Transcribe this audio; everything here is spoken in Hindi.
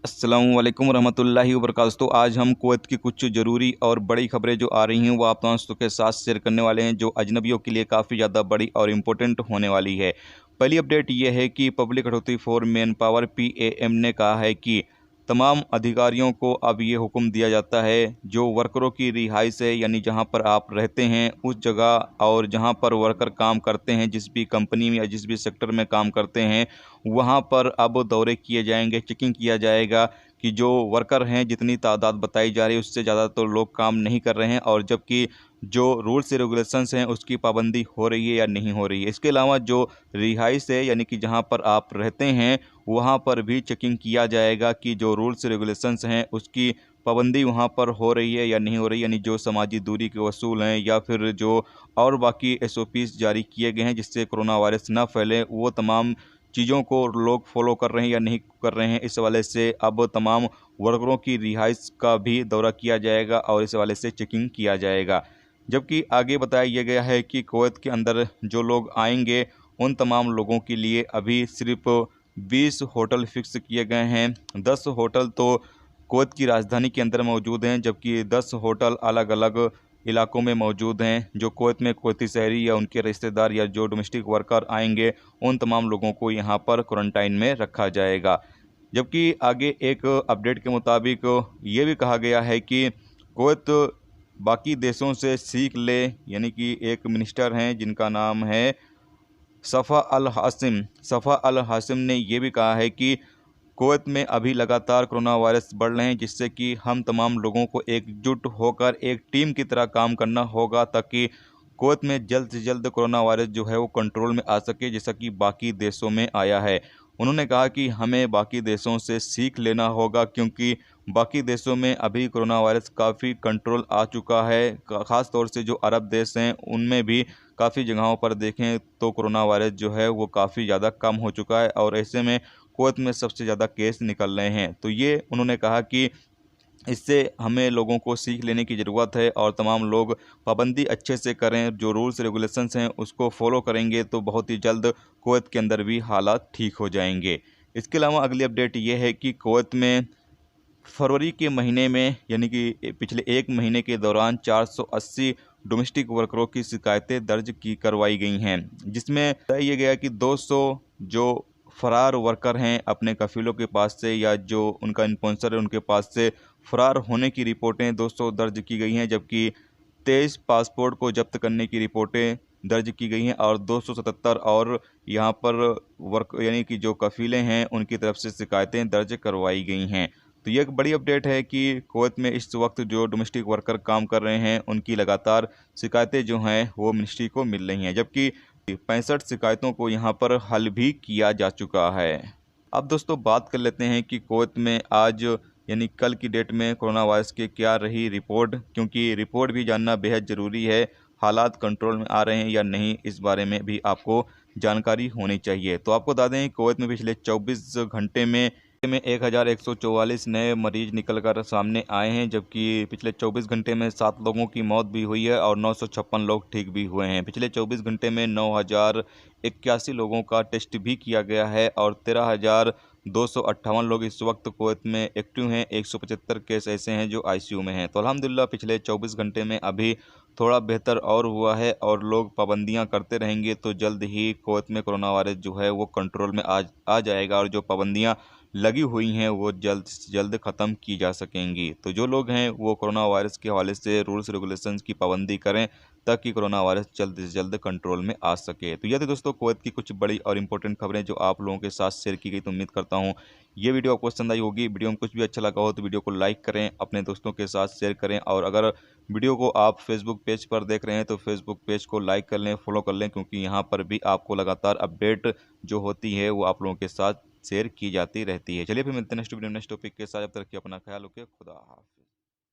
अस्सलामुअलैकुम रहमतुल्लाहि वबरकातुहू। तो आज हम कुवैत की कुछ ज़रूरी और बड़ी खबरें जो आ रही हैं वो आप दोस्तों के साथ शेयर करने वाले हैं, जो अजनबियों के लिए काफ़ी ज़्यादा बड़ी और इम्पोर्टेंट होने वाली है। पहली अपडेट ये है कि public authority for man power (PAM) ने कहा है कि तमाम अधिकारियों को अब ये हुक्म दिया जाता है, जो वर्करों की रिहाइश है यानी जहाँ पर आप रहते हैं उस जगह और जहाँ पर वर्कर काम करते हैं, जिस भी कंपनी में या जिस भी सेक्टर में काम करते हैं, वहाँ पर अब दौरे किए जाएंगे, चेकिंग किया जाएगा कि जो वर्कर हैं, जितनी तादाद बताई जा रही है उससे ज़्यादा तो लोग काम नहीं कर रहे हैं, और जबकि जो रूल्स रेगुलेशंस हैं उसकी पाबंदी हो रही है या नहीं हो रही है। इसके अलावा जो रिहाइश है यानी कि जहाँ पर आप रहते हैं वहाँ पर भी चेकिंग किया जाएगा कि जो रूल्स रेगुलेशंस हैं उसकी पाबंदी वहाँ पर हो रही है या नहीं हो रही, यानी जो समाजी दूरी के असूल हैं या फिर जो और बाकी SOPs जारी किए गए हैं जिससे कोरोना वायरस ना फैले, वो तमाम चीज़ों को लोग फॉलो कर रहे हैं या नहीं कर रहे हैं। इस हवाले से अब तमाम वर्करों की रिहाइश का भी दौरा किया जाएगा और इस हवाले से चेकिंग किया जाएगा। जबकि आगे बताया यह गया है कि कुवैत के अंदर जो लोग आएंगे उन तमाम लोगों के लिए अभी सिर्फ 20 होटल फिक्स किए गए हैं। 10 होटल तो कुवैत की राजधानी के अंदर मौजूद हैं, जबकि 10 होटल अलग अलग इलाकों में मौजूद हैं। जो कुवैत में कुवैती शहरी या उनके रिश्तेदार या जो डोमेस्टिक वर्कर आएंगे उन तमाम लोगों को यहाँ पर क्वारंटाइन में रखा जाएगा। जबकि आगे एक अपडेट के मुताबिक ये भी कहा गया है कि कुवैत बाकी देशों से सीख ले, यानी कि एक मिनिस्टर हैं जिनका नाम है सफ़ा अल हासिम ने यह भी कहा है कि कुवैत में अभी लगातार कोरोना वायरस बढ़ रहे हैं, जिससे कि हम तमाम लोगों को एकजुट होकर एक टीम की तरह काम करना होगा ताकि कुवैत में जल्द से जल्द कोरोना वायरस जो है वो कंट्रोल में आ सके, जैसा कि बाकी देशों में आया है। उन्होंने कहा कि हमें बाकी देशों से सीख लेना होगा, क्योंकि बाकी देशों में अभी कोरोना वायरस काफ़ी कंट्रोल आ चुका है। ख़ास तौर से जो अरब देश हैं उनमें भी काफ़ी जगहों पर देखें तो कोरोना वायरस जो है वो काफ़ी ज़्यादा कम हो चुका है, और ऐसे में कुवैत में सबसे ज़्यादा केस निकल रहे हैं। तो ये उन्होंने कहा कि इससे हमें लोगों को सीख लेने की ज़रूरत है और तमाम लोग पाबंदी अच्छे से करें, जो रूल्स रेगुलेशंस हैं उसको फॉलो करेंगे तो बहुत ही जल्द कुवैत के अंदर भी हालात ठीक हो जाएंगे। इसके अलावा अगली अपडेट ये है कि कुवैत में फरवरी के महीने में यानी कि पिछले एक महीने के दौरान 480 डोमेस्टिक वर्करों की शिकायतें दर्ज की करवाई गई हैं, जिसमें तय किया गया कि 200 जो फरार वर्कर हैं अपने कफीलों के पास से या जो उनका स्पॉन्सर है उनके पास से फरार होने की रिपोर्टें 200 दर्ज की गई हैं, जबकि 23 पासपोर्ट को जब्त करने की रिपोर्टें दर्ज की गई हैं और 277 और यहाँ पर वर्क यानी कि जो कफीले हैं उनकी तरफ से शिकायतें दर्ज करवाई गई हैं। तो ये एक बड़ी अपडेट है कि कुवैत में इस वक्त जो डोमेस्टिक वर्कर काम कर रहे हैं उनकी लगातार शिकायतें जो हैं वो मिनिस्ट्री को मिल रही हैं, जबकि 65 शिकायतों को यहाँ पर हल भी किया जा चुका है। अब दोस्तों बात कर लेते हैं कि कुवैत में आज यानी कल की डेट में कोरोना वायरस की क्या रही रिपोर्ट, क्योंकि रिपोर्ट भी जानना बेहद ज़रूरी है। हालात कंट्रोल में आ रहे हैं या नहीं, इस बारे में भी आपको जानकारी होनी चाहिए। तो आपको बता दें कुवैत में पिछले 24 घंटे में 1144 नए मरीज निकलकर सामने आए हैं, जबकि पिछले 24 घंटे में 7 लोगों की मौत भी हुई है और 956 लोग ठीक भी हुए हैं। पिछले 24 घंटे में 9081 लोगों का टेस्ट भी किया गया है और 13,258 लोग इस वक्त कुवैत में एक्टिव हैं। 175 केस ऐसे हैं जो ICU में हैं। तो अल्हम्दुलिल्लाह पिछले 24 घंटे में अभी थोड़ा बेहतर और हुआ है, और लोग पाबंदियां करते रहेंगे तो जल्द ही कुवैत में कोरोना वायरस जो है वो कंट्रोल में आ जाएगा, और जो पाबंदियां लगी हुई हैं वो जल्द से जल्द ख़त्म की जा सकेंगी। तो जो लोग हैं वो कोरोना वायरस के हवाले से रूल्स रेगुलेशंस की पाबंदी करें ताकि कोरोना वायरस जल्द से जल्द कंट्रोल में आ सके। तो यह थी दोस्तों कुवैत की कुछ बड़ी और इंपॉर्टेंट खबरें जो आप लोगों के साथ शेयर की गई। तो उम्मीद करता हूँ ये वीडियो आपको पसंद आई होगी। वीडियो में कुछ भी अच्छा लगा हो तो वीडियो को लाइक करें, अपने दोस्तों के साथ शेयर करें, और अगर वीडियो को आप फेसबुक पेज पर देख रहे हैं तो फेसबुक पेज को लाइक कर लें, फॉलो कर लें, क्योंकि यहाँ पर भी आपको लगातार अपडेट जो होती है वो आप लोगों के साथ शेयर की जाती रहती है। चलिए फिर मिलते हैं नेक्स्ट वीडियो नेक्स्ट टॉपिक के साथ। जब तक कि अपना ख्याल रखिए। खुदा हाफिज़।